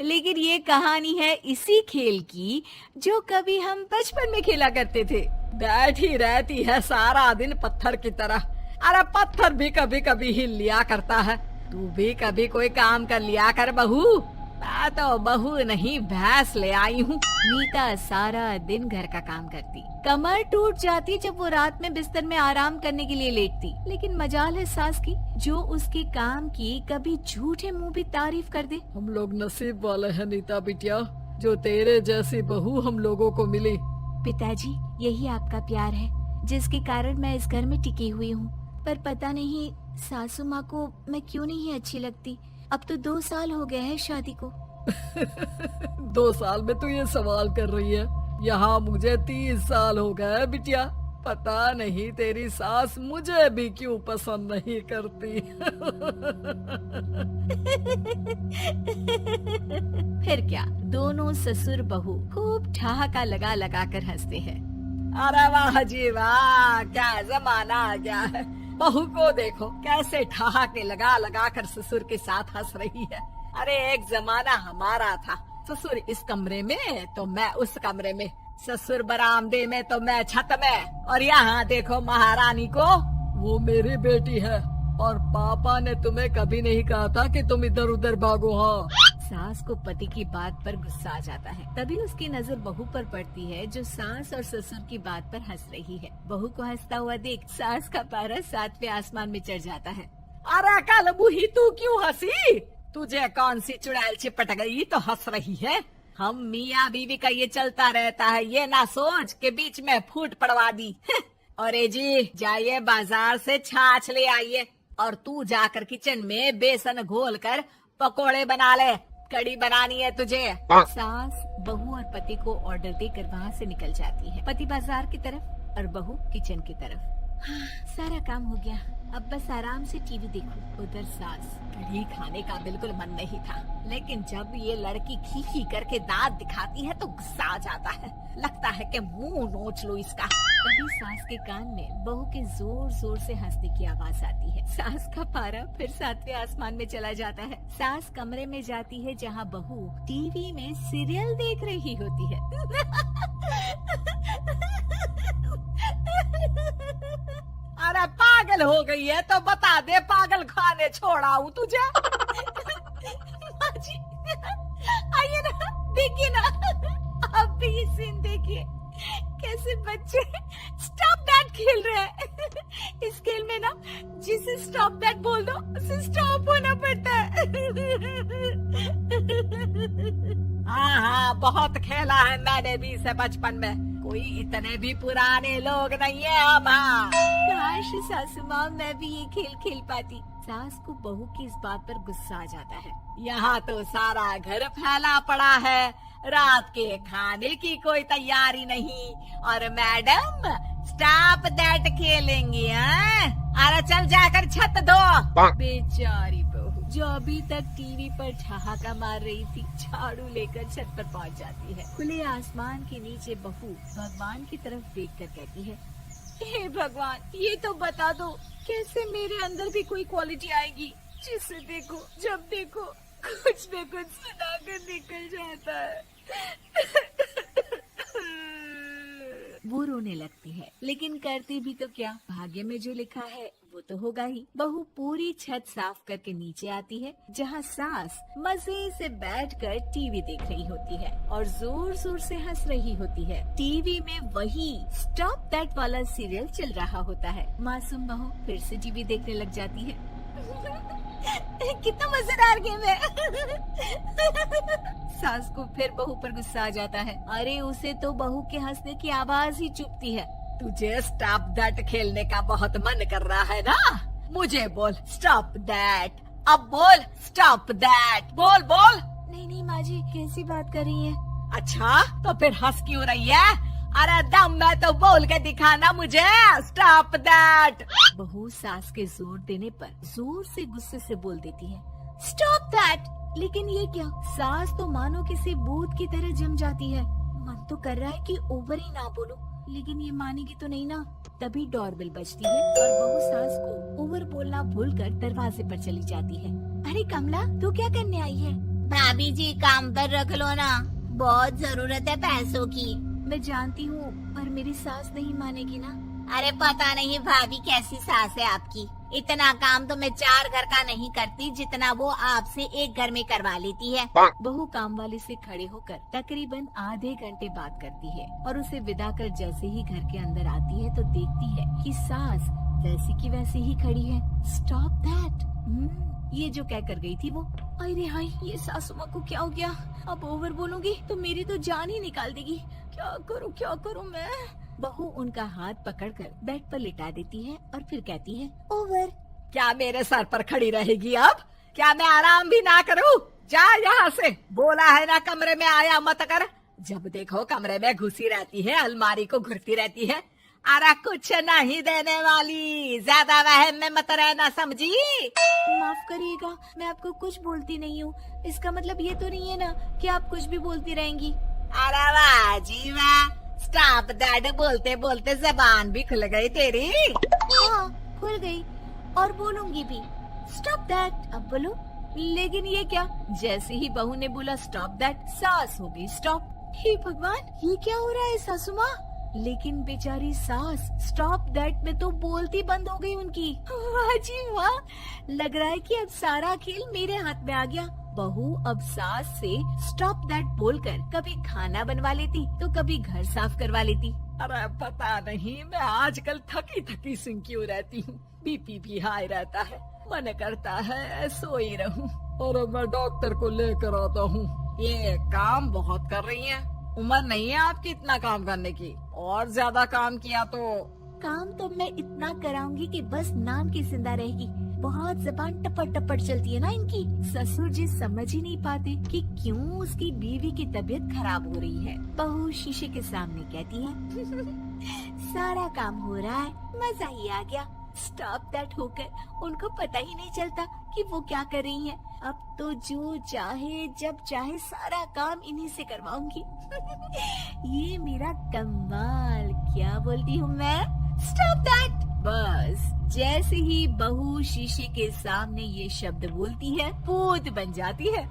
लेकिन ये कहानी है इसी खेल की जो कभी हम बचपन में खेला करते थे। बैठी रहती है सारा दिन पत्थर की तरह। अरे पत्थर भी कभी कभी हिल लिया करता है। तू भी कभी कोई काम कर लिया कर बहू। मैं तो बहू नहीं भैंस ले आई हूँ। नीता सारा दिन घर का काम करती, कमर टूट जाती जब वो रात में बिस्तर में आराम करने के लिए लेटती। लेकिन मजाल है सास की जो उसके काम की कभी झूठे मुंह भी तारीफ कर दे। हम लोग नसीब वाले हैं नीता बिटिया, जो तेरे जैसी बहू हम लोगों को मिली। पिताजी, यही आपका प्यार है जिसके कारण मैं इस घर में टिकी हुई हूँ। पर पता नहीं सासू माँ को मैं क्यों नहीं अच्छी लगती। अब तो 2 साल हो गए हैं शादी को। 2 साल में तू ये सवाल कर रही है? यहाँ मुझे 30 साल हो गए बिटिया। पता नहीं तेरी सास मुझे भी क्यों पसंद नहीं करती। फिर क्या, दोनों ससुर बहू खूब ठहाका लगा लगा कर हंसते हैं। अरे वाह जी वाह, क्या जमाना आ गया है। बहू को देखो कैसे ठहाके लगा लगा कर ससुर के साथ हंस रही है। अरे एक जमाना हमारा था, ससुर इस कमरे में तो मैं उस कमरे में, ससुर बरामदे में तो मैं छत में। और यहाँ देखो महारानी को, वो मेरी बेटी है और पापा ने तुम्हें कभी नहीं कहा था कि तुम इधर उधर भागो। हाँ, सास को पति की बात पर गुस्सा आ जाता है। तभी उसकी नजर बहू पर पड़ती है जो सास और ससुर की बात पर हंस रही है। बहू को हंसता हुआ देख सास का पारा 7वें आसमान में चढ़ जाता है। अरे कल बुही तू क्यों हंसी? तुझे कौन सी चुड़ैल चिपट गई तो हंस रही है? हम मियाँ बीवी का ये चलता रहता है, ये ना सोच के बीच में फूट पड़वा दी। अरे जी जाइए बाजार से छाछ ले आइए और तू जाकर किचन में बेसन घोल कर पकोड़े बना ले, कड़ी बनानी है तुझे। सास बहू और पति को ऑर्डर देकर वहाँ से निकल जाती है। पति बाजार की तरफ और बहू किचन की तरफ। सारा काम हो गया, अब बस आराम से टीवी देखूं। उधर सास, कढ़ी खाने का बिल्कुल मन नहीं था, लेकिन जब ये लड़की खी खी करके दांत दिखाती है तो गुस्सा आ जाता है। लगता है कि मुंह नोच लो इसका। तभी सास के कान में बहू के जोर जोर से हंसने की आवाज आती है। सास का पारा फिर 7वें आसमान में चला जाता है। सास कमरे में जाती है जहाँ बहू टीवी में सीरियल देख रही होती है। अरे पागल हो गई है तो बता दे, पागल खाने छोड़ाऊं तुझे? माँ जी, आइए ना, देखिए ना, आप भी ये सीन देखिए, कैसे बच्चे स्टॉप दैट खेल रहे हैं। इस खेल में ना जिसे स्टॉप दैट बोल दो उसे स्टॉप होना पड़ता है। हाँ, बहुत खेला है मैंने भी इसे बचपन में। कोई इतने भी पुराने लोग नहीं है हम। काश सासू माँ मैं भी ये खेल खेल पाती। सास को बहू की इस बात पर गुस्सा आ जाता है। यहाँ तो सारा घर फैला पड़ा है, रात के खाने की कोई तैयारी नहीं, और मैडम स्टॉप दैट खेलेंगी। अरे चल जाकर छत धो। बेचारी बहू जो अभी तक टीवी पर ठहाका मार रही थी, झाड़ू लेकर छत पर पहुंच जाती है। खुले आसमान के नीचे बहू भगवान की तरफ देखकर कहती है, हे भगवान, ये तो बता दो कैसे मेरे अंदर भी कोई क्वालिटी आएगी जिसे देखो जब देखो कुछ न कुछ सुनाकर निकल जाता है। वो रोने लगती है, लेकिन करती भी तो क्या, भाग्य में जो लिखा है वो तो होगा ही। बहू पूरी छत साफ करके नीचे आती है जहाँ सास मजे से बैठकर टीवी देख रही होती है और जोर जोर से हंस रही होती है। टीवी में वही स्टॉप दैट वाला सीरियल चल रहा होता है। मासूम बहू फिर से टीवी देखने लग जाती है। कितना मजेदार गेम है। सास को फिर बहू पर गुस्सा आ जाता है। अरे उसे तो बहू के हंसने की आवाज ही चुभती है। तुझे स्टॉप दैट खेलने का बहुत मन कर रहा है ना? मुझे बोल स्टॉप दैट, अब बोल स्टॉप दैट, बोल बोल। नहीं माँ जी, कैसी बात कर रही हैं? अच्छा तो फिर हंस क्यों रही है? अरे दम में तो बोल के दिखाना मुझे स्टॉप दैट। बहू सास के जोर देने पर जोर से गुस्से से बोल देती है, स्टॉप दैट। लेकिन ये क्या, सास तो मानो किसी भूत की तरह जम जाती है। मन तो कर रहा है कि ओवर ही ना बोलूं, लेकिन ये मानेगी तो नहीं ना। तभी डोरबेल बजती है और बहू सास को ओवर बोलना भूलकर दरवाजे पर चली जाती है। अरे कमला, तू क्या करने आई है? भाभी जी काम पर रख लो ना, बहुत जरूरत है पैसों की। मैं जानती हूँ पर मेरी सास नहीं मानेगी ना। अरे पता नहीं भाभी कैसी सास है आपकी, इतना काम तो मैं 4 घर का नहीं करती जितना वो आपसे एक घर में करवा लेती है। बहू काम वाले से खड़े होकर तकरीबन आधे घंटे बात करती है और उसे विदा कर जैसे ही घर के अंदर आती है तो देखती है कि सास वैसी की वैसी ही खड़ी है। स्टॉप दैट, ये जो कह कर गई थी वो। अरे हाय, ये सासू माँ को क्या हो गया? अब ओवर बोलूंगी तो मेरी तो जान ही निकाल देगी। क्या करूँ मैं? बहू उनका हाथ पकड़कर बेड पर लिटा देती है और फिर कहती है, ओवर। क्या मेरे सर पर खड़ी रहेगी अब? क्या मैं आराम भी ना करूं? जा यहाँ से, बोला है ना कमरे में आया मत कर। जब देखो कमरे में घुसी रहती है, अलमारी को घुरती रहती है। अरे कुछ नहीं देने वाली, ज्यादा वहम में मत रहना, समझी? माफ करिएगा, मैं आपको कुछ बोलती नहीं हूँ। इसका मतलब ये तो नहीं है ना कि आप कुछ भी बोलती रहेंगी। अरे वाह जी वाह, स्टॉप दैट बोलते बोलते जबान भी खुल गई तेरी। हाँ, खुल गई और बोलूंगी भी। स्टॉप दैट, अब बोलो। लेकिन ये क्या? जैसे ही बहू ने बोला स्टॉप दैट, सास हो गई स्टॉप। हे भगवान, ये क्या हो रहा है सासू माँ? लेकिन बेचारी सास स्टॉप दैट में तो बोलती बंद हो गई उनकी। वाह जी वाह, लग रहा है कि अब सारा खेल मेरे हाथ में आ गया। बहू अब सास से स्टॉप दैट बोलकर कभी खाना बनवा लेती तो कभी घर साफ करवा लेती। अरे पता नहीं, मैं आजकल थकी थकी सी क्यों रहती हूँ। बीपी भी हाई रहता है, मन करता है सोई रहूं। और मैं डॉक्टर को लेकर आता हूँ। ये काम बहुत कर रही हैं, उम्र नहीं है आपकी इतना काम करने की। और ज्यादा काम किया तो काम तो मैं इतना कराऊंगी कि बस नाम की जिंदा रहेगी। बहुत जबान टपट टपट चलती है ना इनकी। ससुर जी समझ ही नहीं पाते कि क्यों उसकी बीवी की तबीयत खराब हो रही है। बहू शीशे के सामने कहती है, सारा काम हो रहा है, मजा ही आ गया। स्टॉप दैट होकर उनको पता ही नहीं चलता कि वो क्या कर रही हैं। अब तो जो चाहे जब चाहे सारा काम इन्हीं से करवाऊंगी। ये मेरा कमाल, क्या बोलती हूँ मैं? Stop that. बस जैसे ही बहू शीशे के सामने ये शब्द बोलती है, भूत बन जाती है।